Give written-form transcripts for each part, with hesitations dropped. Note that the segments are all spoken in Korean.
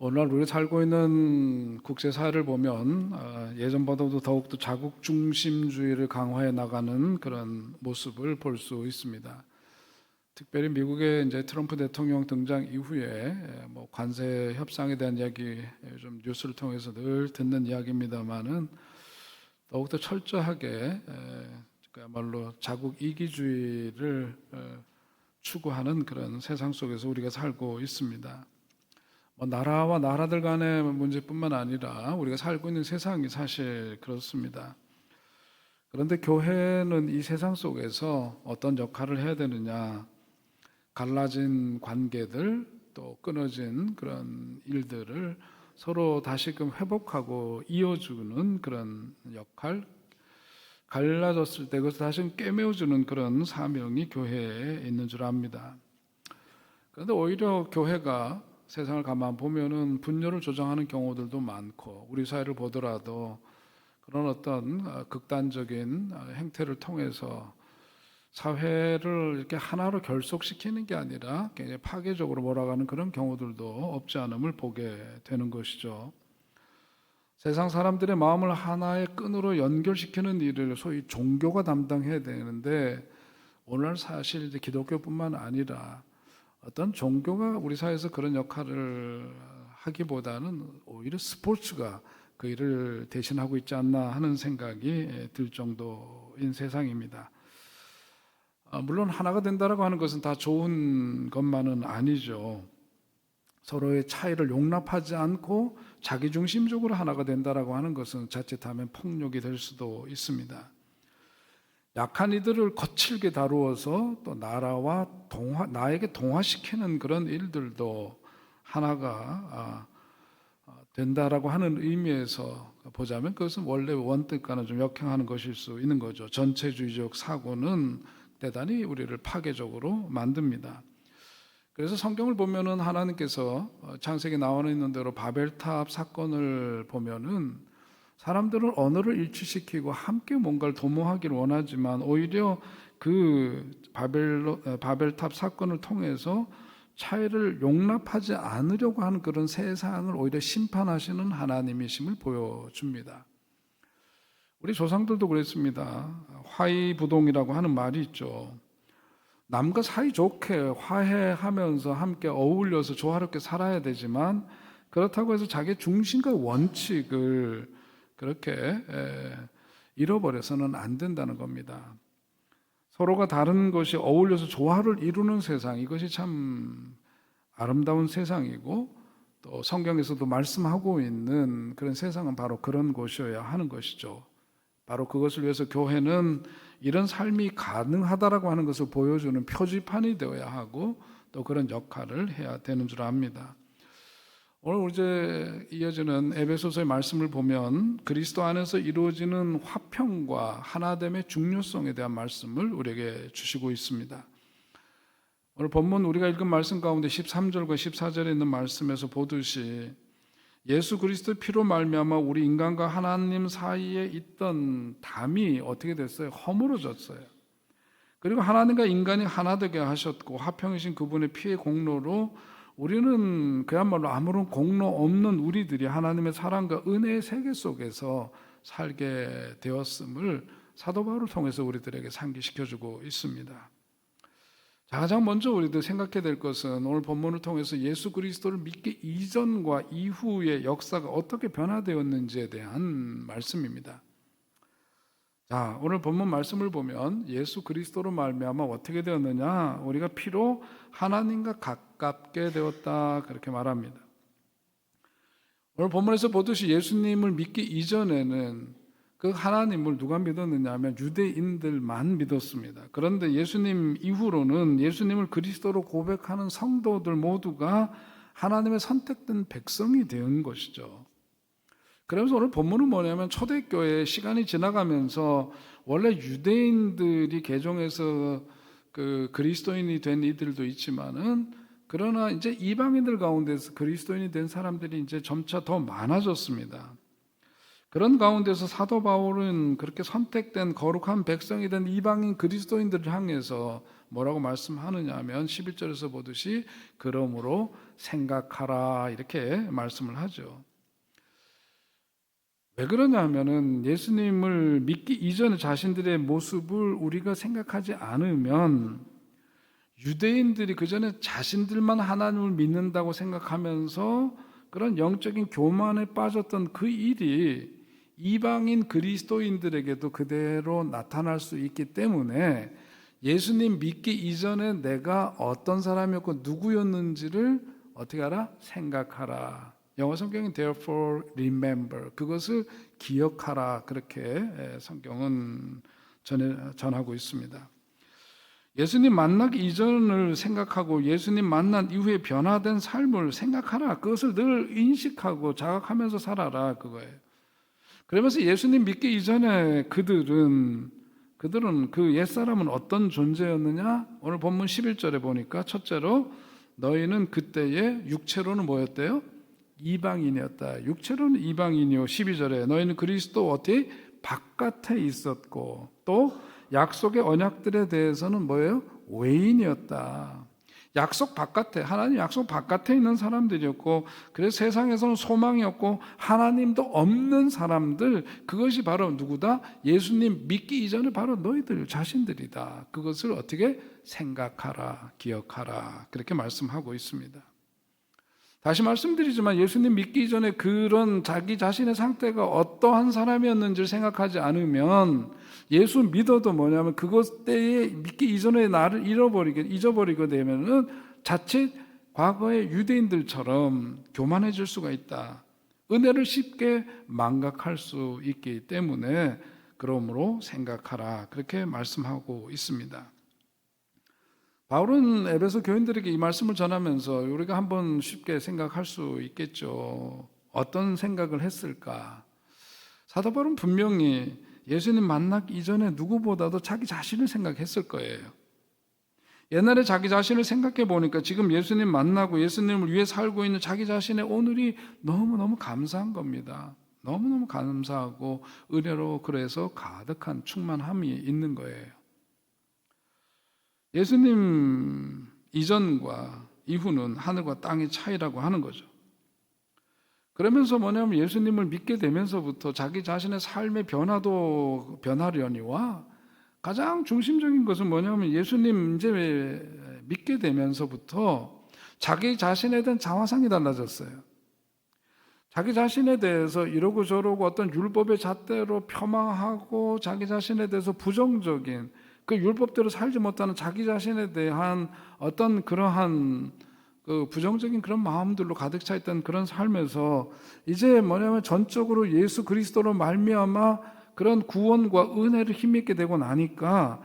오늘날 우리 살고 있는 국제사회를 보면 예전보다도 더욱더 자국 중심주의를 강화해 나가는 그런 모습을 볼 수 있습니다. 특별히 미국의 이제 트럼프 대통령 등장 이후에 뭐 관세 협상에 대한 이야기 좀 뉴스를 통해서 늘 듣는 이야기입니다만은 더욱더 철저하게 그야말로 자국 이기주의를 추구하는 그런 세상 속에서 우리가 살고 있습니다. 나라와 나라들 간의 문제뿐만 아니라 우리가 살고 있는 세상이 사실 그렇습니다. 그런데 교회는 이 세상 속에서 어떤 역할을 해야 되느냐, 갈라진 관계들, 또 끊어진 그런 일들을 서로 다시금 회복하고 이어주는 그런 역할, 갈라졌을 때 그것을 다시 꿰매어주는 그런 사명이 교회에 있는 줄 압니다. 그런데 오히려 교회가 세상을 가만 보면은 분열을 조장하는 경우들도 많고, 우리 사회를 보더라도 그런 어떤 극단적인 행태를 통해서 사회를 이렇게 하나로 결속시키는 게 아니라 굉장히 파괴적으로 몰아가는 그런 경우들도 없지 않음을 보게 되는 것이죠. 세상 사람들의 마음을 하나의 끈으로 연결시키는 일을 소위 종교가 담당해야 되는데, 오늘 사실 이제 기독교뿐만 아니라 어떤 종교가 우리 사회에서 그런 역할을 하기보다는 오히려 스포츠가 그 일을 대신하고 있지 않나 하는 생각이 들 정도인 세상입니다. 물론 하나가 된다라고 하는 것은 다 좋은 것만은 아니죠. 서로의 차이를 용납하지 않고 자기중심적으로 하나가 된다라고 하는 것은 자칫하면 폭력이 될 수도 있습니다. 약한 이들을 거칠게 다루어서 또 나에게 동화시키는 그런 일들도 하나가 된다라고 하는 의미에서 보자면 그것은 원래 원뜻과는 좀 역행하는 것일 수 있는 거죠. 전체주의적 사고는 대단히 우리를 파괴적으로 만듭니다. 그래서 성경을 보면은 하나님께서 창세기에 나와 있는 대로 바벨탑 사건을 보면은 사람들은 언어를 일치시키고 함께 뭔가를 도모하기를 원하지만 오히려 그 바벨탑 사건을 통해서 차이를 용납하지 않으려고 하는 그런 세상을 오히려 심판하시는 하나님이심을 보여줍니다. 우리 조상들도 그랬습니다. 화의부동이라고 하는 말이 있죠. 남과 사이좋게 화해하면서 함께 어울려서 조화롭게 살아야 되지만 그렇다고 해서 자기 중심과 원칙을 그렇게 잃어버려서는 안 된다는 겁니다. 서로가 다른 것이 어울려서 조화를 이루는 세상, 이것이 참 아름다운 세상이고 또 성경에서도 말씀하고 있는 그런 세상은 바로 그런 곳이어야 하는 것이죠. 바로 그것을 위해서 교회는 이런 삶이 가능하다라고 하는 것을 보여주는 표지판이 되어야 하고 또 그런 역할을 해야 되는 줄 압니다. 오늘 이제 이어지는 에베소서의 말씀을 보면 그리스도 안에서 이루어지는 화평과 하나됨의 중요성에 대한 말씀을 우리에게 주시고 있습니다. 오늘 본문 우리가 읽은 말씀 가운데 13절과 14절에 있는 말씀에서 보듯이 예수 그리스도의 피로 말미암아 우리 인간과 하나님 사이에 있던 담이 어떻게 됐어요? 허물어졌어요. 그리고 하나님과 인간이 하나 되게 하셨고 화평이신 그분의 피의 공로로 우리는 그야말로 아무런 공로 없는 우리들이 하나님의 사랑과 은혜의 세계 속에서 살게 되었음을 사도 바울을 통해서 우리들에게 상기시켜주고 있습니다. 가장 먼저 우리들 생각해야 될 것은 오늘 본문을 통해서 예수 그리스도를 믿기 이전과 이후의 역사가 어떻게 변화되었는지에 대한 말씀입니다. 자, 오늘 본문 말씀을 보면 예수 그리스도로 말미암아 어떻게 되었느냐? 우리가 피로 하나님과 가깝게 되었다 그렇게 말합니다. 오늘 본문에서 보듯이 예수님을 믿기 이전에는 그 하나님을 누가 믿었느냐 하면 유대인들만 믿었습니다. 그런데 예수님 이후로는 예수님을 그리스도로 고백하는 성도들 모두가 하나님의 선택된 백성이 된 것이죠. 그래서 오늘 본문은 뭐냐면 초대교회 시간이 지나가면서 원래 유대인들이 개종해서 그 그리스도인이 된 이들도 있지만은 그러나 이제 이방인들 가운데서 그리스도인이 된 사람들이 이제 점차 더 많아졌습니다. 그런 가운데서 사도 바울은 그렇게 선택된 거룩한 백성이 된 이방인 그리스도인들을 향해서 뭐라고 말씀하느냐 하면 11절에서 보듯이 그러므로 생각하라 이렇게 말씀을 하죠. 왜 그러냐 하면은 예수님을 믿기 이전의 자신들의 모습을 우리가 생각하지 않으면 유대인들이 그전에 자신들만 하나님을 믿는다고 생각하면서 그런 영적인 교만에 빠졌던 그 일이 이방인 그리스도인들에게도 그대로 나타날 수 있기 때문에 예수님 믿기 이전에 내가 어떤 사람이었고 누구였는지를 어떻게 하라? 생각하라. 영어 성경은 therefore remember. 그것을 기억하라. 그렇게 성경은 전하고 있습니다. 예수님 만나기 이전을 생각하고 예수님 만난 이후에 변화된 삶을 생각하라. 그것을 늘 인식하고 자각하면서 살아라. 그거예요. 그러면서 예수님 믿기 이전에 그들은 그 옛사람은 어떤 존재였느냐? 오늘 본문 11절에 보니까 첫째로 너희는 그때에 육체로는 뭐였대요? 이방인이었다. 육체로는 이방인이요. 12절에 너희는 그리스도 어떻게 바깥에 있었고 또 약속의 언약들에 대해서는 뭐예요? 외인이었다. 약속 바깥에, 하나님 약속 바깥에 있는 사람들이었고, 그래서 세상에서는 소망이 없고 하나님도 없는 사람들, 그것이 바로 누구다? 예수님 믿기 이전에 바로 너희들 자신들이다. 그것을 어떻게 생각하라, 기억하라, 그렇게 말씀하고 있습니다. 다시 말씀드리지만 예수님 믿기 이전에 그런 자기 자신의 상태가 어떠한 사람이었는지를 생각하지 않으면 예수 믿어도 뭐냐면 그것 때에 믿기 이전에 나를 잊어버리게 되면은 자칫 과거의 유대인들처럼 교만해질 수가 있다. 은혜를 쉽게 망각할 수 있기 때문에 그러므로 생각하라. 그렇게 말씀하고 있습니다. 바울은 에베소 교인들에게 이 말씀을 전하면서 우리가 한번 쉽게 생각할 수 있겠죠. 어떤 생각을 했을까? 사도 바울은 분명히 예수님 만나기 이전에 누구보다도 자기 자신을 생각했을 거예요. 옛날에 자기 자신을 생각해 보니까 지금 예수님 만나고 예수님을 위해 살고 있는 자기 자신의 오늘이 너무너무 감사한 겁니다. 너무너무 감사하고 은혜로 그래서 가득한 충만함이 있는 거예요. 예수님 이전과 이후는 하늘과 땅의 차이라고 하는 거죠. 그러면서 뭐냐면 예수님을 믿게 되면서부터 자기 자신의 삶의 변화도 변하려니와 가장 중심적인 것은 뭐냐면 예수님 이제 믿게 되면서부터 자기 자신에 대한 자화상이 달라졌어요. 자기 자신에 대해서 이러고 저러고 어떤 율법의 잣대로 폄하하고 자기 자신에 대해서 부정적인 그 율법대로 살지 못하는 자기 자신에 대한 어떤 그러한 그 부정적인 그런 마음들로 가득 차 있던 그런 삶에서 이제 뭐냐면 전적으로 예수 그리스도로 말미암아 그런 구원과 은혜를 힘입게 되고 나니까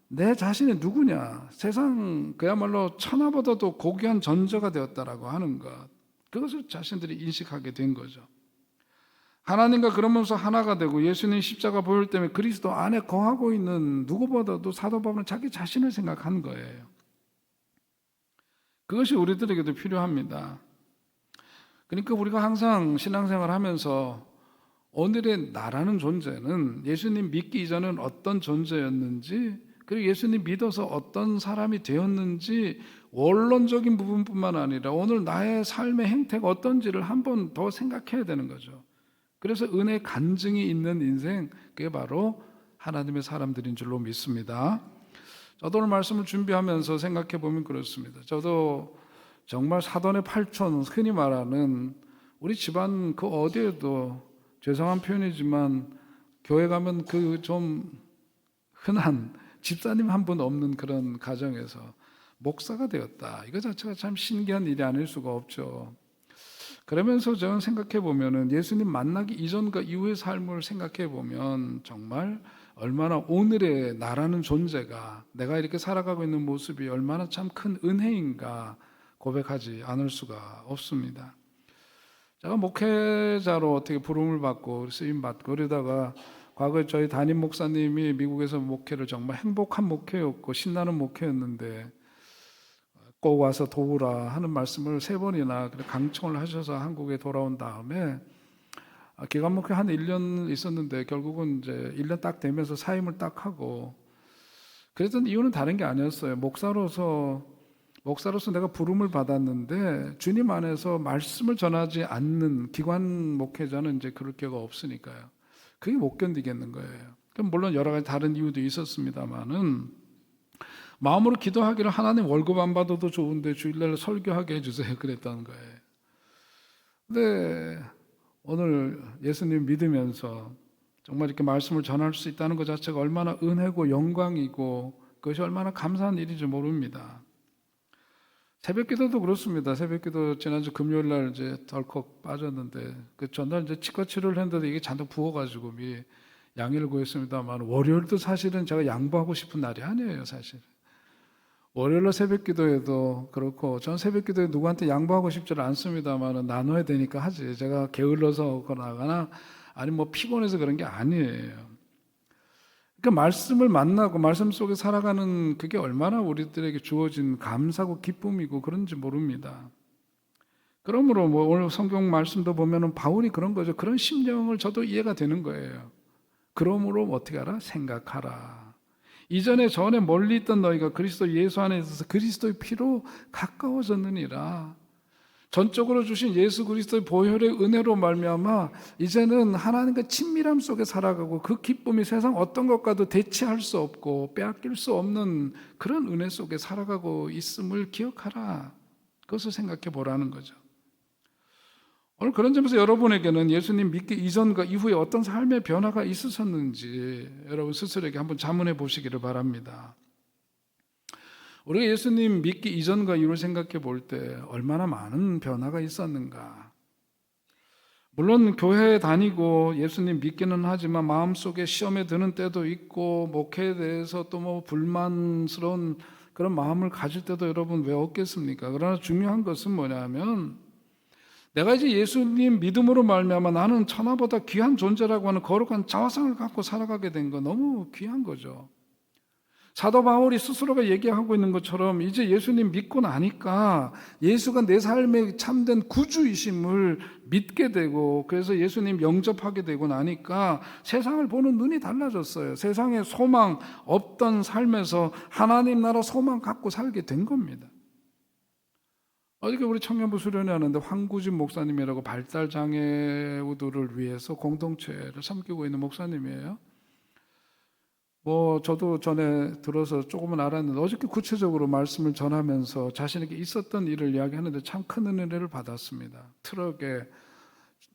내 자신이 누구냐? 세상 그야말로 천하보다도 고귀한 존재가 되었다라고 하는 것. 그것을 자신들이 인식하게 된 거죠. 하나님과 그러면서 하나가 되고 예수님 십자가 보혈 때문에 그리스도 안에 거하고 있는 누구보다도 사도 바울은 자기 자신을 생각한 거예요. 그것이 우리들에게도 필요합니다. 그러니까 우리가 항상 신앙생활 하면서 오늘의 나라는 존재는 예수님 믿기 이전은 어떤 존재였는지 그리고 예수님 믿어서 어떤 사람이 되었는지 원론적인 부분뿐만 아니라 오늘 나의 삶의 행태가 어떤지를 한 번 더 생각해야 되는 거죠. 그래서 은혜 간증이 있는 인생, 그게 바로 하나님의 사람들인 줄로 믿습니다. 저도 오늘 말씀을 준비하면서 생각해 보면 그렇습니다. 저도 정말 사돈의 팔촌, 흔히 말하는 우리 집안 그 어디에도 죄송한 표현이지만 교회 가면 그 좀 흔한 집사님 한 분 없는 그런 가정에서 목사가 되었다. 이거 자체가 참 신기한 일이 아닐 수가 없죠. 그러면서 저는 생각해 보면은 예수님 만나기 이전과 이후의 삶을 생각해 보면 정말 얼마나 오늘의 나라는 존재가 내가 이렇게 살아가고 있는 모습이 얼마나 참 큰 은혜인가 고백하지 않을 수가 없습니다. 제가 목회자로 어떻게 부름을 받고 쓰임 받고 그러다가 과거에 저희 담임 목사님이 미국에서 목회를 정말 행복한 목회였고 신나는 목회였는데 꼭 와서 도우라 하는 말씀을 3번이나 강청을 하셔서 한국에 돌아온 다음에 기가 막히게 한 1년 있었는데 결국은 이제 1년 딱 되면서 사임을 딱 하고, 그랬던 이유는 다른 게 아니었어요. 목사로서 내가 부름을 받았는데 주님 안에서 말씀을 전하지 않는 기관 목회자는 이제 그럴 기회가 없으니까요. 그게 못 견디겠는 거예요. 물론 여러 가지 다른 이유도 있었습니다만은 마음으로 기도하기를 하나님 월급 안 받아도 좋은데 주일날 설교하게 해주세요 그랬다는 거예요. 근데 오늘 예수님 믿으면서 정말 이렇게 말씀을 전할 수 있다는 것 자체가 얼마나 은혜고 영광이고 그것이 얼마나 감사한 일인지 모릅니다. 새벽기도도 그렇습니다. 새벽기도 지난주 금요일날 이제 덜컥 빠졌는데 그 전날 이제 치과 치료를 했는데 이게 잔뜩 부어가지고 미리 양해를 구했습니다만, 월요일도 사실은 제가 양보하고 싶은 날이 아니에요. 사실 월요일날 새벽기도에도 그렇고, 전 새벽기도에 누구한테 양보하고 싶지는 않습니다만 나눠야 되니까 하지. 제가 게을러서 거나 아니면 뭐 피곤해서 그런 게 아니에요. 그러니까 말씀을 만나고 말씀 속에 살아가는 그게 얼마나 우리들에게 주어진 감사고 기쁨이고 그런지 모릅니다. 그러므로 뭐 오늘 성경 말씀도 보면은 바울이 그런 거죠. 그런 심령을 저도 이해가 되는 거예요. 그러므로 어떻게 하라? 생각하라. 이전에 전에 멀리 있던 너희가 그리스도 예수 안에 있어서 그리스도의 피로 가까워졌느니라. 전적으로 주신 예수 그리스도의 보혈의 은혜로 말미암아 이제는 하나님과 친밀함 속에 살아가고 그 기쁨이 세상 어떤 것과도 대체할 수 없고 빼앗길 수 없는 그런 은혜 속에 살아가고 있음을 기억하라. 그것을 생각해 보라는 거죠. 오늘 그런 점에서 여러분에게는 예수님 믿기 이전과 이후에 어떤 삶의 변화가 있으셨는지 여러분 스스로에게 한번 자문해 보시기를 바랍니다. 우리가 예수님 믿기 이전과 이후를 생각해 볼 때 얼마나 많은 변화가 있었는가. 물론 교회에 다니고 예수님 믿기는 하지만 마음속에 시험에 드는 때도 있고 목회에 대해서 또 뭐 불만스러운 그런 마음을 가질 때도 여러분 왜 없겠습니까? 그러나 중요한 것은 뭐냐면 내가 이제 예수님 믿음으로 말미암아 나는 천하보다 귀한 존재라고 하는 거룩한 자화상을 갖고 살아가게 된 거 너무 귀한 거죠. 사도 바울이 스스로가 얘기하고 있는 것처럼 이제 예수님 믿고 나니까 예수가 내 삶의 참된 구주이심을 믿게 되고 그래서 예수님 영접하게 되고 나니까 세상을 보는 눈이 달라졌어요. 세상에 소망 없던 삶에서 하나님 나라 소망 갖고 살게 된 겁니다. 어저께 우리 청년부 수련회 하는데 황구진 목사님이라고 발달장애우들을 위해서 공동체를 섬기고 있는 목사님이에요. 저도 전에 들어서 조금은 알았는데 어저께 구체적으로 말씀을 전하면서 자신에게 있었던 일을 이야기하는데 참 큰 은혜를 받았습니다.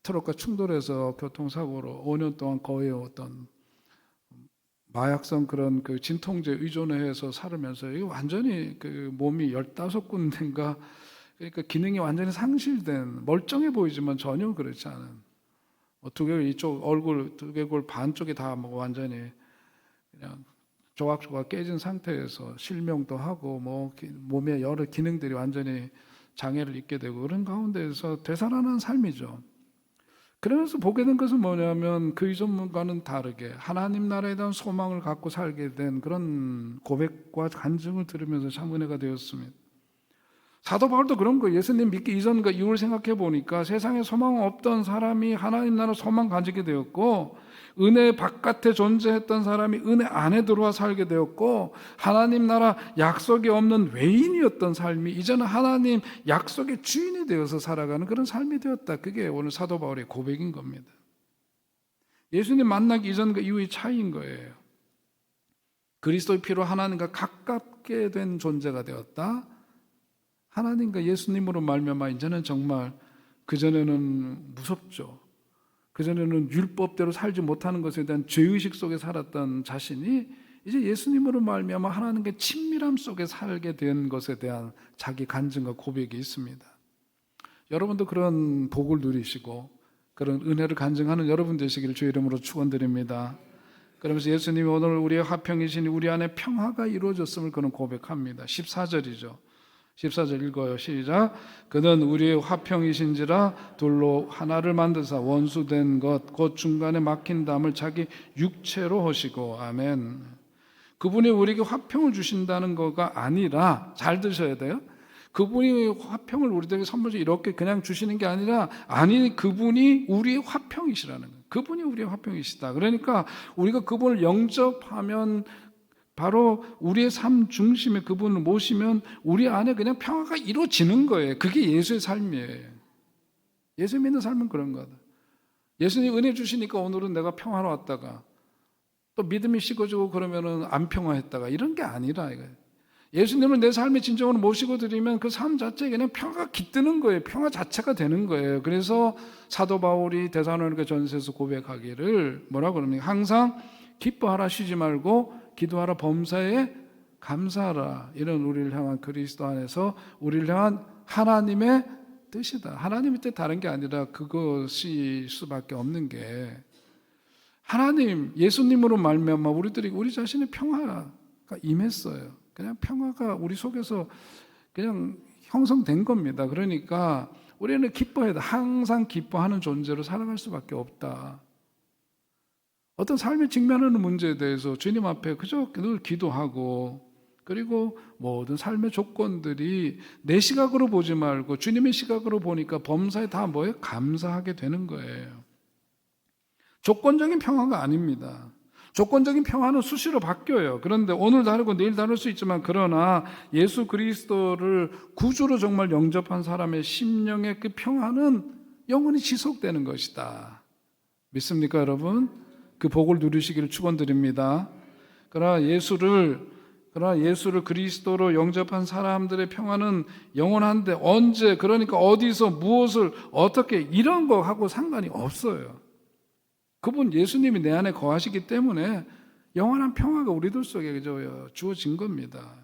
트럭과 충돌해서 교통사고로 5년 동안 거의 어떤 마약성 그런 그 진통제 의존해서 살으면서 이게 완전히 그 몸이 15군데인가 그러니까 기능이 완전히 상실된 멀쩡해 보이지만 전혀 그렇지 않은 두개골 이쪽 얼굴 두개골 반쪽이 다 뭐 완전히 그냥 조각조각 깨진 상태에서 실명도 하고 뭐 몸의 여러 기능들이 완전히 장애를 입게 되고 그런 가운데에서 되살아난 삶이죠. 그러면서 보게 된 것은 뭐냐면 그 이전과는 다르게 하나님 나라에 대한 소망을 갖고 살게 된 그런 고백과 간증을 들으면서 참 은혜가 되었습니다. 사도 바울도 그런 거예요. 예수님 믿기 이전과 이후를 생각해 보니까 세상에 소망 없던 사람이 하나님 나라 소망 가지게 되었고 은혜 바깥에 존재했던 사람이 은혜 안에 들어와 살게 되었고 하나님 나라 약속이 없는 외인이었던 삶이 이제는 하나님 약속의 주인이 되어서 살아가는 그런 삶이 되었다. 그게 오늘 사도 바울의 고백인 겁니다. 예수님 만나기 이전과 이후의 차이인 거예요. 그리스도의 피로 하나님과 가깝게 된 존재가 되었다. 하나님과 예수님으로 말미암아 이제는 정말 그전에는 무섭죠. 그전에는 율법대로 살지 못하는 것에 대한 죄의식 속에 살았던 자신이 이제 예수님으로 말미암아 하나님과 친밀함 속에 살게 된 것에 대한 자기 간증과 고백이 있습니다. 여러분도 그런 복을 누리시고 그런 은혜를 간증하는 여러분 되시기를 주의 이름으로 축원드립니다. 그러면서 예수님이 오늘 우리의 화평이시니 우리 안에 평화가 이루어졌음을 그는 고백합니다. 14절이죠. 14절 읽어요. 시작. 그는 우리의 화평이신지라 둘로 하나를 만드사 원수된 것 곧 중간에 막힌 담을 자기 육체로 하시고. 아멘. 그분이 우리에게 화평을 주신다는 거가 아니라 잘 드셔야 돼요. 그분이 화평을 우리들에게 선물로 이렇게 그냥 주시는 게 아니라, 아니, 그분이 우리의 화평이시라는 거예요. 그분이 우리의 화평이시다. 그러니까 우리가 그분을 영접하면, 바로 우리의 삶 중심에 그분을 모시면 우리 안에 그냥 평화가 이루어지는 거예요. 그게 예수의 삶이에요. 예수 믿는 삶은 그런 거다. 예수님 은혜 주시니까 오늘은 내가 평화로웠다가 또 믿음이 식어지고 그러면은 안 평화했다가 이런 게 아니라 이거예요. 예수님을 내 삶의 진정으로 모시고 드리면 그 삶 자체에 그냥 평화가 깃드는 거예요. 평화 자체가 되는 거예요. 그래서 사도 바울이 데살로니가 전서에서 고백하기를 뭐라고 그럽니까? 항상 기뻐하라, 쉬지 말고 기도하라, 범사에 감사하라. 이런 우리를 향한 그리스도 안에서 우리를 향한 하나님의 뜻이다. 하나님의 뜻 다른 게 아니라 그것이 수밖에 없는 게, 하나님 예수님으로 말미암아 우리들이 우리 자신의 평화가 임했어요. 그냥 평화가 우리 속에서 그냥 형성된 겁니다. 그러니까 우리는 기뻐해야 돼. 항상 기뻐하는 존재로 살아갈 수밖에 없다. 어떤 삶에 직면하는 문제에 대해서 주님 앞에 그저 늘 기도하고, 그리고 모든 삶의 조건들이 내 시각으로 보지 말고 주님의 시각으로 보니까 범사에 다 뭐예요? 감사하게 되는 거예요. 조건적인 평화가 아닙니다. 조건적인 평화는 수시로 바뀌어요. 그런데 오늘 다르고 내일 다를 수 있지만, 그러나 예수 그리스도를 구주로 정말 영접한 사람의 심령의 그 평화는 영원히 지속되는 것이다. 믿습니까, 여러분? 그 복을 누리시기를 축원드립니다. 그러나 예수를 그리스도로 영접한 사람들의 평화는 영원한데, 언제, 그러니까 어디서 무엇을 어떻게 이런 거 하고 상관이 없어요. 그분 예수님이 내 안에 거하시기 때문에 영원한 평화가 우리들 속에 주어진 겁니다.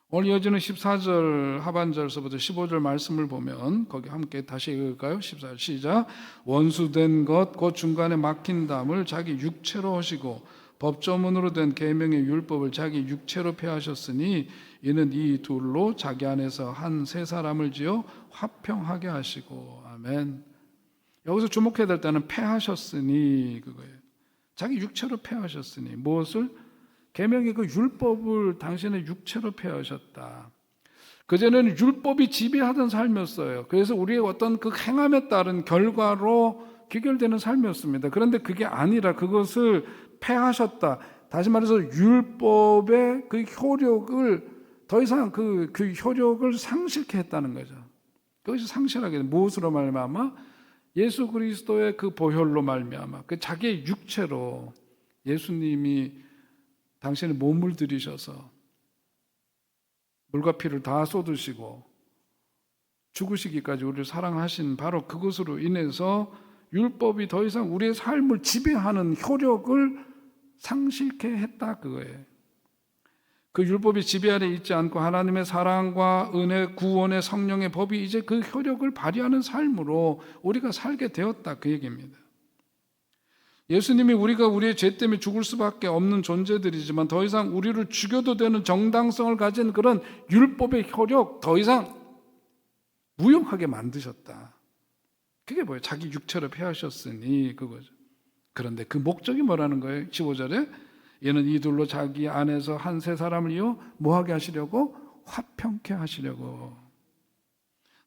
오늘 이어지는 14절 하반절서부터 15절 말씀을 보면, 거기 함께 다시 읽을까요? 14절 시작. 원수된 것 곧 중간에 막힌 담을 자기 육체로 하시고 법조문으로 된 계명의 율법을 자기 육체로 폐하셨으니 이는 이 둘로 자기 안에서 한 세 사람을 지어 화평하게 하시고. 아멘. 여기서 주목해야 될 때는 폐하셨으니 그거예요. 자기 육체로 폐하셨으니 무엇을? 계명의 그 율법을 당신의 육체로 폐하셨다. 그전에는 율법이 지배하던 삶이었어요. 그래서 우리의 어떤 그 행함에 따른 결과로 귀결되는 삶이었습니다. 그런데 그게 아니라 그것을 폐하셨다. 다시 말해서 율법의 그 효력을 더 이상 그 효력을 상실케 했다는 거죠. 그것이 상실하게 된, 무엇으로 말미암아? 예수 그리스도의 그 보혈로 말미암아, 그 자기의 육체로 예수님이 당신의 몸을 들이셔서 물과 피를 다 쏟으시고 죽으시기까지 우리를 사랑하신 바로 그것으로 인해서 율법이 더 이상 우리의 삶을 지배하는 효력을 상실케 했다, 그거예요. 그 율법이 지배 아래 있지 않고 하나님의 사랑과 은혜, 구원의 성령의 법이 이제 그 효력을 발휘하는 삶으로 우리가 살게 되었다, 그 얘기입니다. 예수님이 우리가 우리의 죄 때문에 죽을 수밖에 없는 존재들이지만 더 이상 우리를 죽여도 되는 정당성을 가진 그런 율법의 효력 더 이상 무용하게 만드셨다. 그게 뭐예요? 자기 육체로 폐하셨으니 그거죠. 그런데 그 목적이 뭐라는 거예요? 15절에 얘는 이 둘로 자기 안에서 한 세 사람을 이어 뭐하게 하시려고? 화평케 하시려고.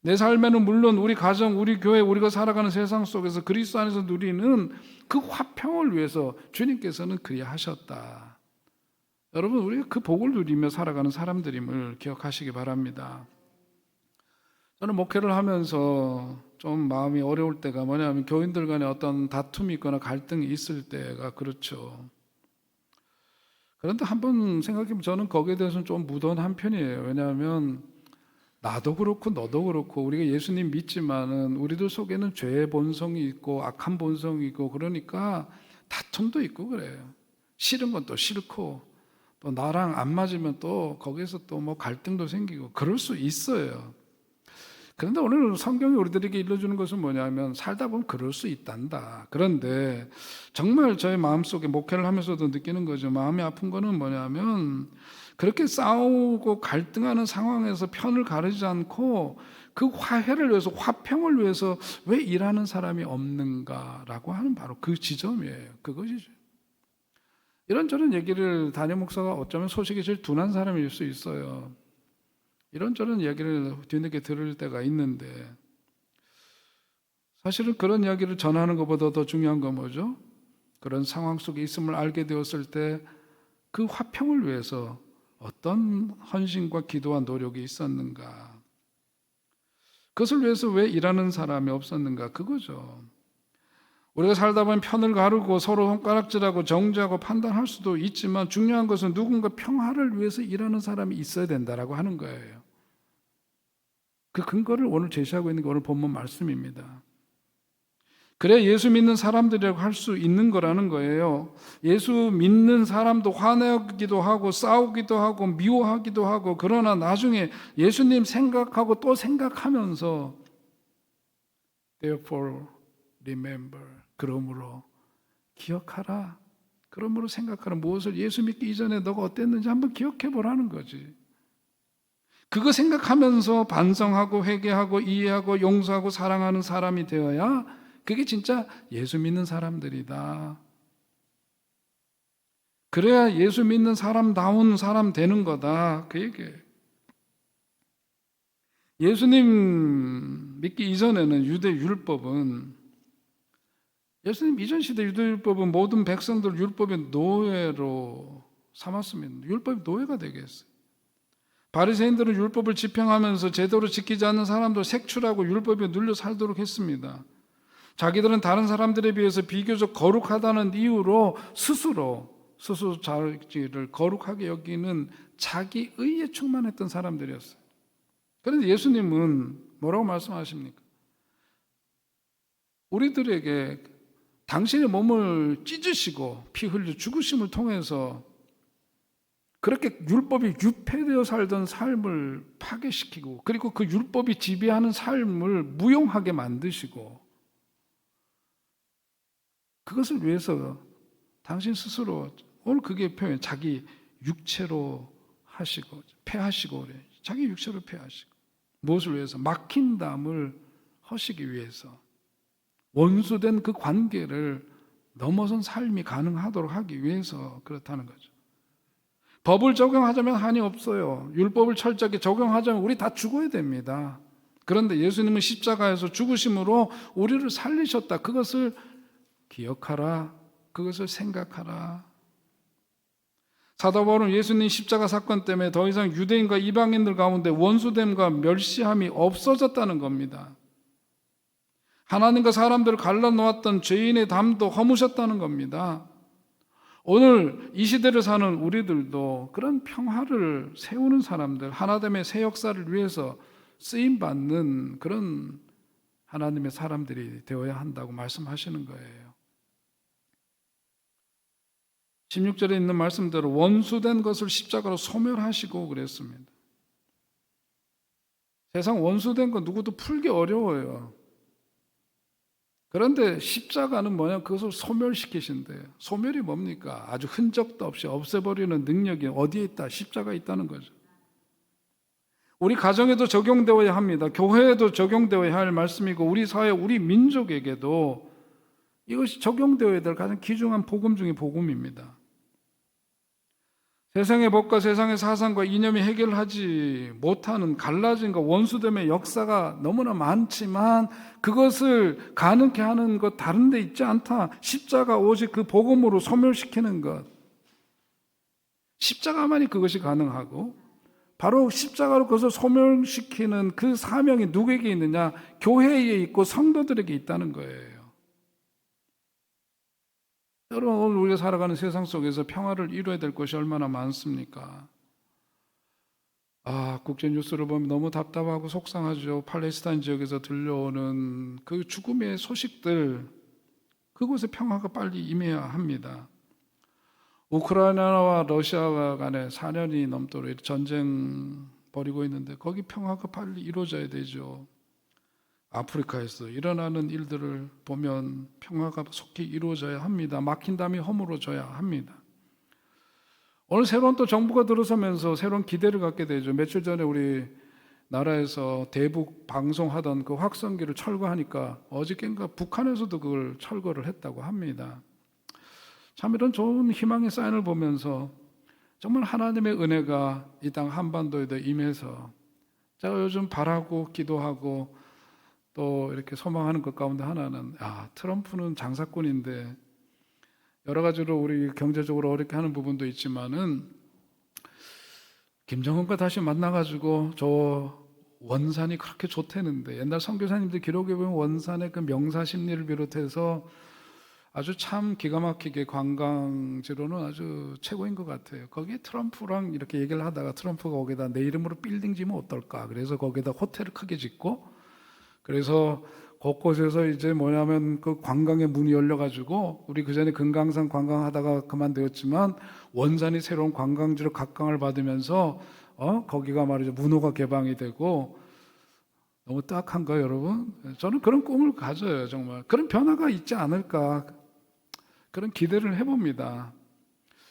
내 삶에는 물론 우리 가정, 우리 교회, 우리가 살아가는 세상 속에서 그리스도 안에서 누리는 그 화평을 위해서 주님께서는 그리하셨다. 여러분, 우리가 그 복을 누리며 살아가는 사람들임을 기억하시기 바랍니다. 저는 목회를 하면서 좀 마음이 어려울 때가 뭐냐면, 교인들 간에 어떤 다툼이 있거나 갈등이 있을 때가 그렇죠. 그런데 한번 생각해보면 저는 거기에 대해서는 좀 무던한 편이에요. 왜냐하면 나도 그렇고 너도 그렇고 우리가 예수님 믿지만은 우리들 속에는 죄의 본성이 있고 악한 본성이 있고, 그러니까 다툼도 있고 그래요. 싫은 건 또 싫고, 또 나랑 안 맞으면 또 거기에서 또 뭐 갈등도 생기고 그럴 수 있어요. 그런데 오늘 성경이 우리들에게 일러주는 것은 뭐냐면, 살다 보면 그럴 수 있단다. 그런데 정말 저의 마음속에 목회를 하면서도 느끼는 거죠. 마음이 아픈 거는 뭐냐면, 그렇게 싸우고 갈등하는 상황에서 편을 가르지 않고 그 화해를 위해서, 화평을 위해서 왜 일하는 사람이 없는가라고 하는 바로 그 지점이에요. 그것이죠. 이런저런 얘기를 담임 목사가 어쩌면 소식이 제일 둔한 사람일 수 있어요. 이런저런 이야기를 뒤늦게 들을 때가 있는데, 사실은 그런 이야기를 전하는 것보다 더 중요한 건 뭐죠? 그런 상황 속에 있음을 알게 되었을 때 그 화평을 위해서 어떤 헌신과 기도와 노력이 있었는가? 그것을 위해서 왜 일하는 사람이 없었는가? 그거죠. 우리가 살다 보면 편을 가르고 서로 손가락질하고 정죄하고 판단할 수도 있지만, 중요한 것은 누군가 평화를 위해서 일하는 사람이 있어야 된다라고 하는 거예요. 그 근거를 오늘 제시하고 있는 게 오늘 본문 말씀입니다. 그래야 예수 믿는 사람들이라고 할 수 있는 거라는 거예요. 예수 믿는 사람도 화내기도 하고 싸우기도 하고 미워하기도 하고, 그러나 나중에 예수님 생각하고 또 생각하면서 Therefore remember, 그러므로 기억하라, 그러므로 생각하라. 무엇을? 예수 믿기 이전에 너가 어땠는지 한번 기억해 보라는 거지. 그거 생각하면서 반성하고 회개하고 이해하고 용서하고 사랑하는 사람이 되어야 그게 진짜 예수 믿는 사람들이다. 그래야 예수 믿는 사람다운 사람 되는 거다. 그 얘기예요. 예수님 믿기 이전에는 유대 율법은, 예수님 이전 시대 유대 율법은 모든 백성들 율법의 노예로 삼았습니다. 율법이 노예가 되게 했어요. 바리새인들은 율법을 집행하면서 제대로 지키지 않는 사람들 색출하고 율법에 눌려 살도록 했습니다. 자기들은 다른 사람들에 비해서 비교적 거룩하다는 이유로 스스로 자기를 거룩하게 여기는 자기 의에 충만했던 사람들이었어요. 그런데 예수님은 뭐라고 말씀하십니까? 우리들에게 당신의 몸을 찢으시고 피 흘려 죽으심을 통해서 그렇게 율법이 유폐되어 살던 삶을 파괴시키고, 그리고 그 율법이 지배하는 삶을 무용하게 만드시고, 그것을 위해서 당신 스스로, 오늘 그게 표현, 자기 육체로 하시고 패하시고, 그래. 자기 육체로 패하시고. 무엇을 위해서? 막힌 담을 허시기 위해서. 원수된 그 관계를 넘어선 삶이 가능하도록 하기 위해서 그렇다는 거죠. 법을 적용하자면 한이 없어요. 율법을 철저하게 적용하자면 우리 다 죽어야 됩니다. 그런데 예수님은 십자가에서 죽으심으로 우리를 살리셨다. 그것을 기억하라. 그것을 생각하라. 사도 바울은 예수님 십자가 사건 때문에 더 이상 유대인과 이방인들 가운데 원수됨과 멸시함이 없어졌다는 겁니다. 하나님과 사람들을 갈라놓았던 죄인의 담도 허무셨다는 겁니다. 오늘 이 시대를 사는 우리들도 그런 평화를 세우는 사람들, 하나됨의 새 역사를 위해서 쓰임받는 그런 하나님의 사람들이 되어야 한다고 말씀하시는 거예요. 16절에 있는 말씀대로 원수된 것을 십자가로 소멸하시고 그랬습니다. 세상 원수된 거 누구도 풀기 어려워요. 그런데 십자가는 뭐냐? 그것을 소멸시키신대요. 소멸이 뭡니까? 아주 흔적도 없이 없애버리는 능력이 어디에 있다? 십자가에 있다는 거죠. 우리 가정에도 적용되어야 합니다. 교회에도 적용되어야 할 말씀이고, 우리 사회, 우리 민족에게도 이것이 적용되어야 될 가장 귀중한 복음 중의 복음입니다. 세상의 법과 세상의 사상과 이념이 해결하지 못하는 갈라짐과 원수됨의 역사가 너무나 많지만, 그것을 가능케 하는 것 다른 데 있지 않다. 십자가 오직 그 복음으로 소멸시키는 것, 십자가만이 그것이 가능하고, 바로 십자가로 그것을 소멸시키는 그 사명이 누구에게 있느냐? 교회에 있고 성도들에게 있다는 거예요. 여러분, 오늘 우리가 살아가는 세상 속에서 평화를 이루어야 될 것이 얼마나 많습니까? 국제 뉴스를 보면 너무 답답하고 속상하죠. 팔레스타인 지역에서 들려오는 그 죽음의 소식들, 그곳에 평화가 빨리 임해야 합니다. 우크라이나와 러시아 간에 4년이 넘도록 전쟁 벌이고 있는데 거기 평화가 빨리 이루어져야 되죠. 아프리카에서 일어나는 일들을 보면 평화가 속히 이루어져야 합니다. 막힌 담이 허물어져야 합니다. 오늘 새로운 또 정부가 들어서면서 새로운 기대를 갖게 되죠. 며칠 전에 우리 나라에서 대북 방송하던 그 확성기를 철거하니까 어저께인가 북한에서도 그걸 철거를 했다고 합니다. 참 이런 좋은 희망의 사인을 보면서 정말 하나님의 은혜가 이 땅 한반도에도 임해서 제가 요즘 바라고 기도하고 또 이렇게 소망하는 것 가운데 하나는 트럼프는 장사꾼인데 여러 가지로 우리 경제적으로 어렵게 하는 부분도 있지만은 김정은과 다시 만나가지고 저 원산이 그렇게 좋다는데 옛날 선교사님들 기록에 보면 원산의 그 명사 심리를 비롯해서 아주 참 기가 막히게 관광지로는 아주 최고인 것 같아요. 거기에 트럼프랑 이렇게 얘기를 하다가 트럼프가 거기다 내 이름으로 빌딩 지면 어떨까? 그래서 거기다 호텔을 크게 짓고 그래서 곳곳에서 이제 뭐냐면 그 관광의 문이 열려가지고 우리 그전에 금강산 관광하다가 그만두었지만 원산이 새로운 관광지로 각광을 받으면서 거기가 말이죠 문호가 개방이 되고 너무 딱한가요, 여러분? 저는 그런 꿈을 가져요, 정말. 그런 변화가 있지 않을까 그런 기대를 해봅니다.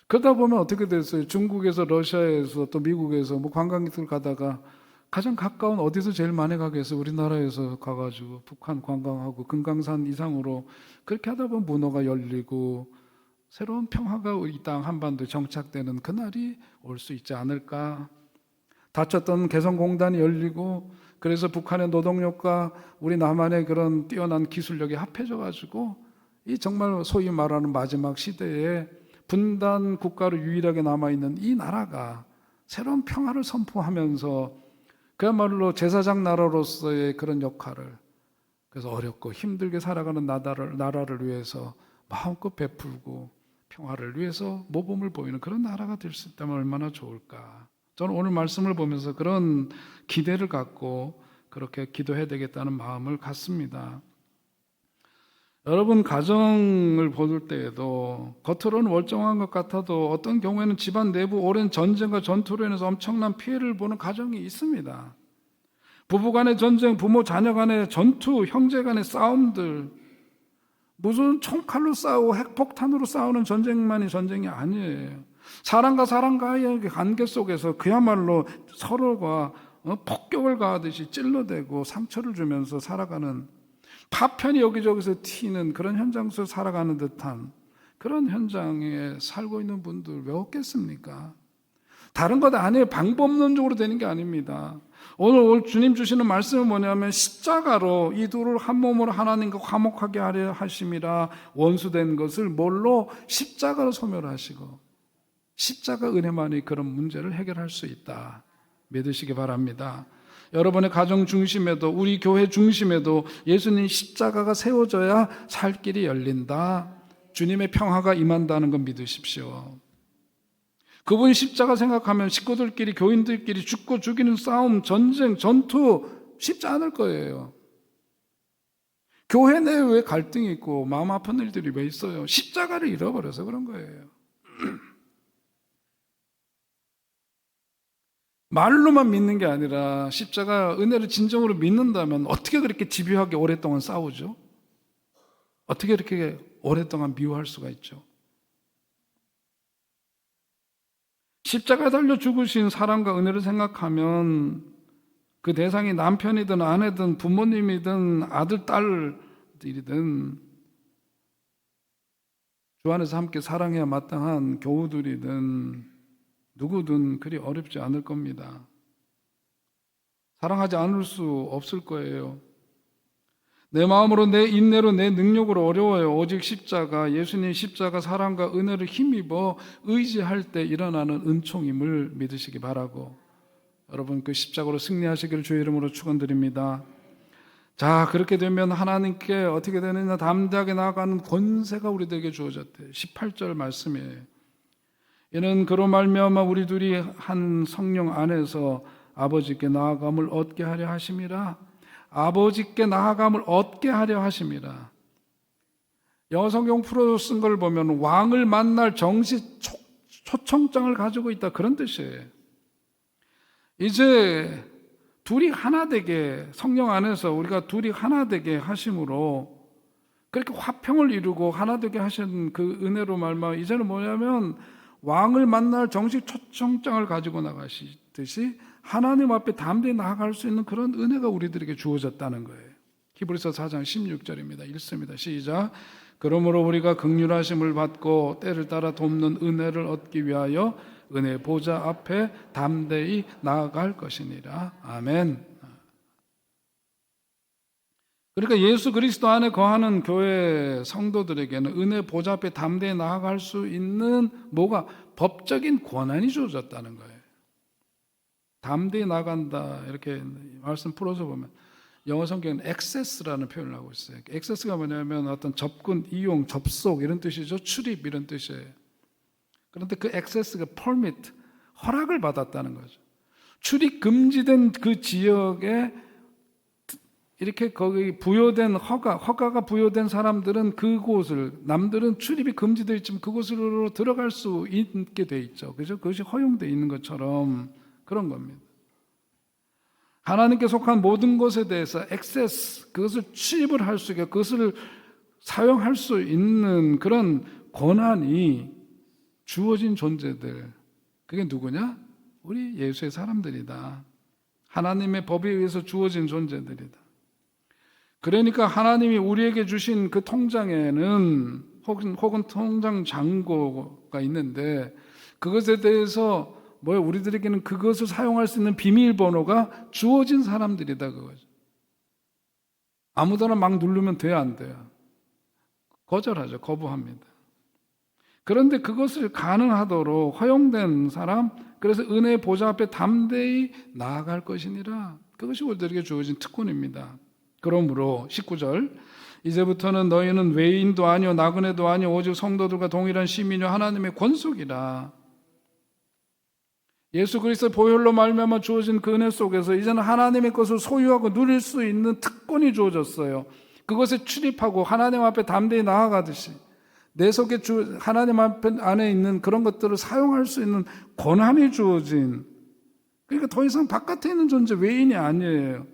그러다 보면 어떻게 됐어요? 중국에서 러시아에서 또 미국에서 뭐 관광객들 가다가 가장 가까운 어디서 제일 많이 가겠어요? 우리나라에서 가가지고 북한 관광하고 금강산 이상으로 그렇게 하다 보면 문호가 열리고 새로운 평화가 이 땅 한반도에 정착되는 그날이 올 수 있지 않을까. 닫혔던 개성공단이 열리고 그래서 북한의 노동력과 우리 남한의 그런 뛰어난 기술력이 합해져가지고 이 정말 소위 말하는 마지막 시대에 분단 국가로 유일하게 남아있는 이 나라가 새로운 평화를 선포하면서 그야말로 제사장 나라로서의 그런 역할을 그래서 어렵고 힘들게 살아가는 나라를 위해서 마음껏 베풀고 평화를 위해서 모범을 보이는 그런 나라가 될 수 있다면 얼마나 좋을까. 저는 오늘 말씀을 보면서 그런 기대를 갖고 그렇게 기도해야 되겠다는 마음을 갖습니다. 여러분 가정을 볼 때에도 겉으로는 멀쩡한 것 같아도 어떤 경우에는 집안 내부 오랜 전쟁과 전투로 인해서 엄청난 피해를 보는 가정이 있습니다. 부부 간의 전쟁, 부모 자녀 간의 전투, 형제 간의 싸움들 무슨 총칼로 싸우고 핵폭탄으로 싸우는 전쟁만이 전쟁이 아니에요. 사람과 사람과의 관계 속에서 그야말로 서로가 폭격을 가하듯이 찔러대고 상처를 주면서 살아가는 파편이 여기저기서 튀는 그런 현장 속에 살아가는 듯한 그런 현장에 살고 있는 분들 왜 없겠습니까? 다른 것 아니에요. 방법론적으로 되는 게 아닙니다. 오늘 주님 주시는 말씀은 뭐냐면 십자가로 이 둘을 한 몸으로 하나님과 화목하게 하려 하심이라 원수된 것을 뭘로? 십자가로 소멸하시고 십자가 은혜만이 그런 문제를 해결할 수 있다. 믿으시기 바랍니다. 여러분의 가정 중심에도 우리 교회 중심에도 예수님 십자가가 세워져야 살 길이 열린다. 주님의 평화가 임한다는 건 믿으십시오. 그분 십자가 생각하면 식구들끼리 교인들끼리 죽고 죽이는 싸움, 전쟁, 전투 쉽지 않을 거예요. 교회 내에 왜 갈등이 있고 마음 아픈 일들이 왜 있어요? 십자가를 잃어버려서 그런 거예요. 말로만 믿는 게 아니라 십자가 은혜를 진정으로 믿는다면 어떻게 그렇게 집요하게 오랫동안 싸우죠? 어떻게 이렇게 오랫동안 미워할 수가 있죠? 십자가에 달려 죽으신 사랑과 은혜를 생각하면 그 대상이 남편이든 아내든 부모님이든 아들, 딸들이든 주 안에서 함께 사랑해야 마땅한 교우들이든 누구든 그리 어렵지 않을 겁니다. 사랑하지 않을 수 없을 거예요. 내 마음으로 내 인내로 내 능력으로 어려워요. 오직 십자가, 예수님 십자가 사랑과 은혜를 힘입어 의지할 때 일어나는 은총임을 믿으시기 바라고 여러분 그 십자가로 승리하시기를 주의 이름으로 축원드립니다. 자, 그렇게 되면 하나님께 어떻게 되느냐 담대하게 나아가는 권세가 우리들에게 주어졌대요. 18절 말씀이에요. 이는 그로 말미암아 우리 둘이 한 성령 안에서 아버지께 나아감을 얻게 하려 하심이라. 아버지께 나아감을 얻게 하려 하심이라. 영어 성경 프로 쓴 걸 보면 왕을 만날 정식 초청장을 가지고 있다 그런 뜻이에요. 이제 둘이 하나 되게 성령 안에서 우리가 둘이 하나 되게 하심으로 그렇게 화평을 이루고 하나 되게 하신 그 은혜로 말미암아 이제는 뭐냐면 왕을 만날 정식 초청장을 가지고 나가시듯이 하나님 앞에 담대히 나아갈 수 있는 그런 은혜가 우리들에게 주어졌다는 거예요. 히브리서 4장 16절입니다. 읽습니다. 시작. 그러므로 우리가 긍휼하심을 받고 때를 따라 돕는 은혜를 얻기 위하여 은혜 보좌 앞에 담대히 나아갈 것이니라. 아멘. 그러니까 예수 그리스도 안에 거하는 교회 성도들에게는 은혜 보좌 앞에 담대히 나아갈 수 있는 뭐가 법적인 권한이 주어졌다는 거예요. 담대히 나간다 이렇게 말씀 풀어서 보면 영어 성경은 access라는 표현을 하고 있어요. access가 뭐냐면 어떤 접근, 이용, 접속 이런 뜻이죠. 출입 이런 뜻이에요. 그런데 그 access가 permit, 허락을 받았다는 거죠. 출입 금지된 그 지역에 이렇게 거기 부여된 허가가 부여된 사람들은 그곳을, 남들은 출입이 금지되어 있지만 그곳으로 들어갈 수 있게 돼 있죠. 그죠? 그것이 허용되어 있는 것처럼 그런 겁니다. 하나님께 속한 모든 것에 대해서 액세스, 그것을 출입을 할 수 있게, 그것을 사용할 수 있는 그런 권한이 주어진 존재들, 그게 누구냐? 우리 예수의 사람들이다. 하나님의 법에 의해서 주어진 존재들이다. 그러니까 하나님이 우리에게 주신 그 통장에는 혹은 통장 잔고가 있는데 그것에 대해서 우리들에게는 그것을 사용할 수 있는 비밀번호가 주어진 사람들이다 그거죠. 아무데나 막 누르면 돼요, 안 돼요? 거절하죠. 거부합니다. 그런데 그것을 가능하도록 허용된 사람, 그래서 은혜의 보좌 앞에 담대히 나아갈 것이니라. 그것이 우리들에게 주어진 특권입니다. 그러므로 19절 이제부터는 너희는 외인도 아니요 나그네도 아니요 오직 성도들과 동일한 시민이요 하나님의 권속이라. 예수 그리스도의 보혈로 말미암아 주어진 그 은혜 속에서 이제는 하나님의 것을 소유하고 누릴 수 있는 특권이 주어졌어요. 그것에 출입하고 하나님 앞에 담대히 나아가듯이 내 속에 하나님 안에 있는 그런 것들을 사용할 수 있는 권한이 주어진, 그러니까 더 이상 바깥에 있는 존재, 외인이 아니에요.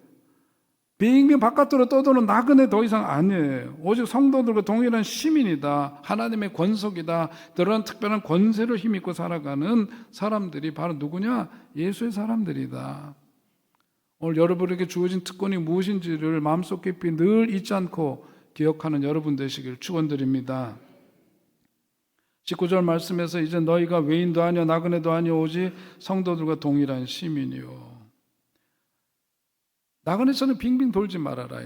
빙빙 바깥으로 떠도는 나그네 더 이상 아니에요. 오직 성도들과 동일한 시민이다. 하나님의 권속이다. 그런 특별한 권세를 힘입고 살아가는 사람들이 바로 누구냐? 예수의 사람들이다. 오늘 여러분에게 주어진 특권이 무엇인지를 마음속 깊이 늘 잊지 않고 기억하는 여러분 되시길 축원드립니다. 19절 말씀에서 이제 너희가 외인도 아니요 나그네도 아니요 오직 성도들과 동일한 시민이요. 나그네처럼 빙빙 돌지 말아라.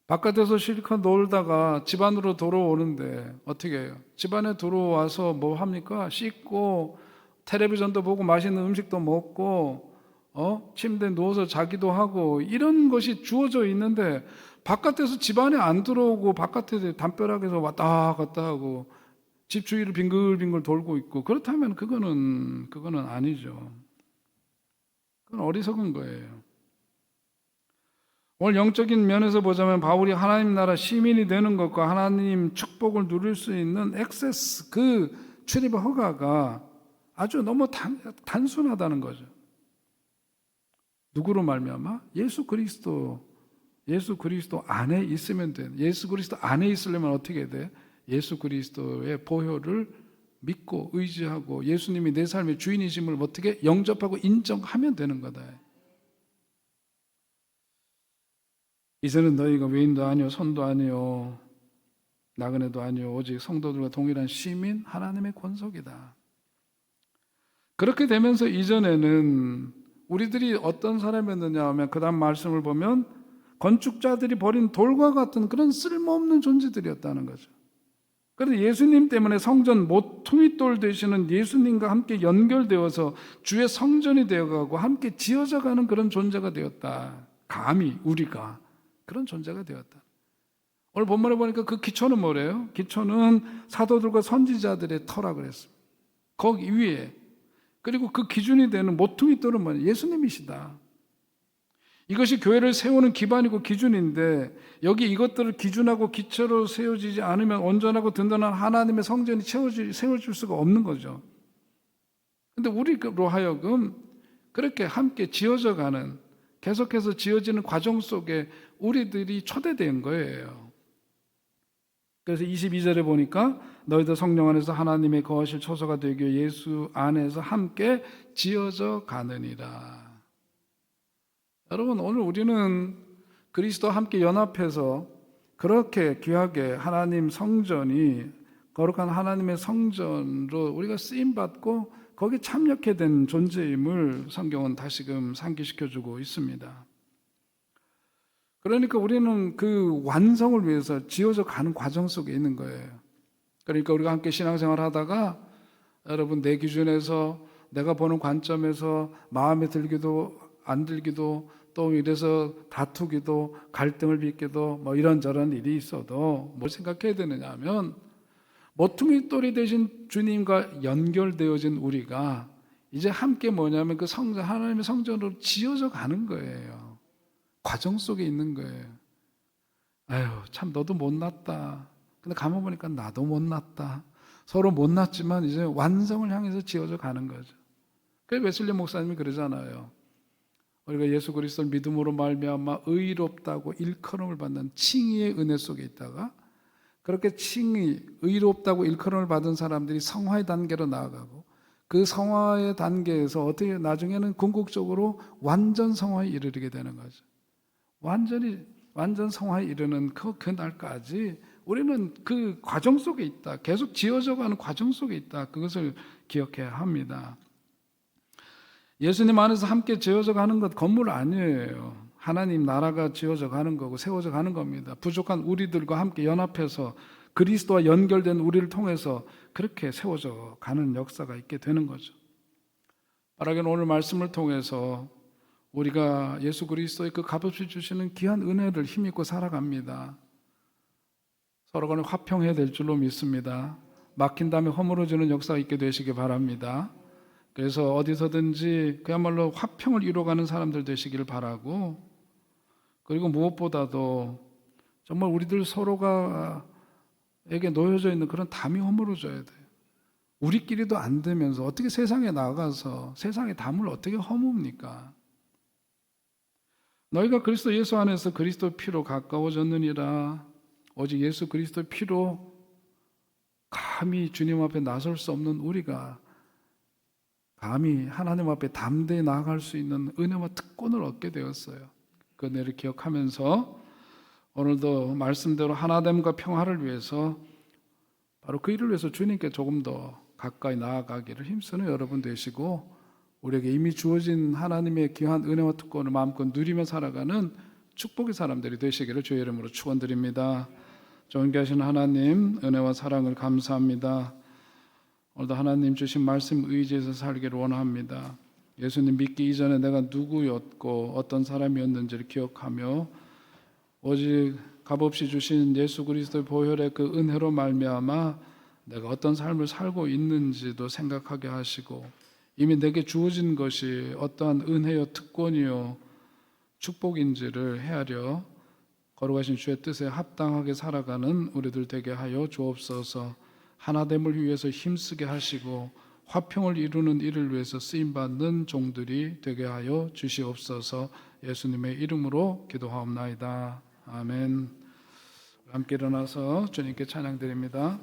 바깥에서 실컷 놀다가 집 안으로 돌아오는데 어떻게 해요? 집 안에 들어와서 뭐 합니까? 씻고 텔레비전도 보고 맛있는 음식도 먹고 침대에 누워서 자기도 하고 이런 것이 주어져 있는데 바깥에서 집 안에 안 들어오고 바깥에 담벼락에서 왔다 갔다 하고 집 주위를 빙글빙글 돌고 있고 그렇다면 그거는 아니죠. 그건 어리석은 거예요. 오늘 영적인 면에서 보자면 바울이 하나님 나라 시민이 되는 것과 하나님 축복을 누릴 수 있는 액세스, 그 출입 허가가 아주 너무 단순하다는 거죠. 누구로 말미암아? 예수 그리스도 안에 있으면 돼. 예수 그리스도 안에 있으려면 어떻게 돼? 예수 그리스도의 보혈을 믿고 의지하고 예수님이 내 삶의 주인이심을 어떻게 영접하고 인정하면 되는 거다. 이제는 너희가 외인도 아니요 손도 아니요 나그네도 아니요 오직 성도들과 동일한 시민 하나님의 권속이다. 그렇게 되면서 이전에는 우리들이 어떤 사람이었느냐 하면 그 다음 말씀을 보면 건축자들이 버린 돌과 같은 그런 쓸모없는 존재들이었다는 거죠. 그런데 예수님 때문에 성전 모퉁이돌 되시는 예수님과 함께 연결되어서 주의 성전이 되어가고 함께 지어져가는 그런 존재가 되었다. 감히 우리가 그런 존재가 되었다. 오늘 본문에 보니까 그 기초는 뭐래요? 기초는 사도들과 선지자들의 터라 그랬습니다. 거기 위에. 그리고 그 기준이 되는 모퉁이돌은 뭐냐? 예수님이시다. 이것이 교회를 세우는 기반이고 기준인데 여기 이것들을 기준하고 기초로 세워지지 않으면 온전하고 든든한 하나님의 성전이 세워질 수가 없는 거죠. 그런데 우리로 하여금 그렇게 함께 지어져가는, 계속해서 지어지는 과정 속에 우리들이 초대된 거예요. 그래서 22절에 보니까 너희도 성령 안에서 하나님의 거하실 초소가 되기 위해 예수 안에서 함께 지어져 가느니라. 여러분, 오늘 우리는 그리스도와 함께 연합해서 그렇게 귀하게 하나님 성전이 거룩한 하나님의 성전으로 우리가 쓰임받고 거기 참여하게 된 존재임을 성경은 다시금 상기시켜주고 있습니다. 그러니까 우리는 그 완성을 위해서 지어져 가는 과정 속에 있는 거예요. 그러니까 우리가 함께 신앙생활 하다가 여러분 내 기준에서 내가 보는 관점에서 마음에 들기도 안 들기도 또 이래서 다투기도 갈등을 빚기도 뭐 이런저런 일이 있어도 뭘 생각해야 되느냐 하면 모퉁이 돌이 되신 주님과 연결되어진 우리가 이제 함께 뭐냐면 그 성전, 하나님의 성전으로 지어져 가는 거예요. 과정 속에 있는 거예요. 아유, 참 너도 못났다. 근데 가만 보니까 나도 못났다. 서로 못났지만 이제 완성을 향해서 지어져 가는 거죠. 그래서 웨슬리 목사님이 그러잖아요. 우리가 예수 그리스도를 믿음으로 말미암아 의롭다고 일컬음을 받는 칭의의 은혜 속에 있다가 그렇게 칭의, 의롭다고 일컬음을 받은 사람들이 성화의 단계로 나아가고 그 성화의 단계에서 어떻게 나중에는 궁극적으로 완전 성화에 이르게 되는 거죠. 완전 성화에 이르는 그 날까지 우리는 그 과정 속에 있다. 계속 지어져 가는 과정 속에 있다. 그것을 기억해야 합니다. 예수님 안에서 함께 지어져 가는 것 건물 아니에요. 하나님 나라가 지어져 가는 거고 세워져 가는 겁니다. 부족한 우리들과 함께 연합해서 그리스도와 연결된 우리를 통해서 그렇게 세워져 가는 역사가 있게 되는 거죠. 바라기는 오늘 말씀을 통해서 우리가 예수 그리스도의 그 값없이 주시는 귀한 은혜를 힘입고 살아갑니다. 서로 간에 화평해야 될 줄로 믿습니다. 막힌 다음에 허물어지는 역사가 있게 되시기 바랍니다. 그래서 어디서든지 그야말로 화평을 이루어가는 사람들 되시기를 바라고, 그리고 무엇보다도 정말 우리들 서로가 에게 놓여져 있는 그런 담이 허물어져야 돼요. 우리끼리도 안 되면서 어떻게 세상에 나가서 세상의 담을 어떻게 허뭅니까? 너희가 그리스도 예수 안에서 그리스도 피로 가까워졌느니라. 오직 예수 그리스도 피로 감히 주님 앞에 나설 수 없는 우리가 감히 하나님 앞에 담대히 나아갈 수 있는 은혜와 특권을 얻게 되었어요. 그 은혜를 기억하면서 오늘도 말씀대로 하나됨과 평화를 위해서 바로 그 일을 위해서 주님께 조금 더 가까이 나아가기를 힘쓰는 여러분 되시고, 우리에게 이미 주어진 하나님의 귀한 은혜와 특권을 마음껏 누리며 살아가는 축복의 사람들이 되시기를 주의 이름으로 축원드립니다. 존귀하신 하나님, 은혜와 사랑을 감사합니다. 오늘도 하나님 주신 말씀 의지해서 살기를 원합니다. 예수님 믿기 이전에 내가 누구였고 어떤 사람이었는지를 기억하며 오직 값없이 주신 예수 그리스도의 보혈의 그 은혜로 말미암아 내가 어떤 삶을 살고 있는지도 생각하게 하시고, 이미 내게 주어진 것이 어떠한 은혜요 특권이요 축복인지를 헤아려 거룩하신 주의 뜻에 합당하게 살아가는 우리들 되게 하여 주옵소서. 하나됨을 위해서 힘쓰게 하시고 화평을 이루는 일을 위해서 쓰임받는 종들이 되게 하여 주시옵소서. 예수님의 이름으로 기도하옵나이다. 아멘. 함께 일어나서 주님께 찬양드립니다.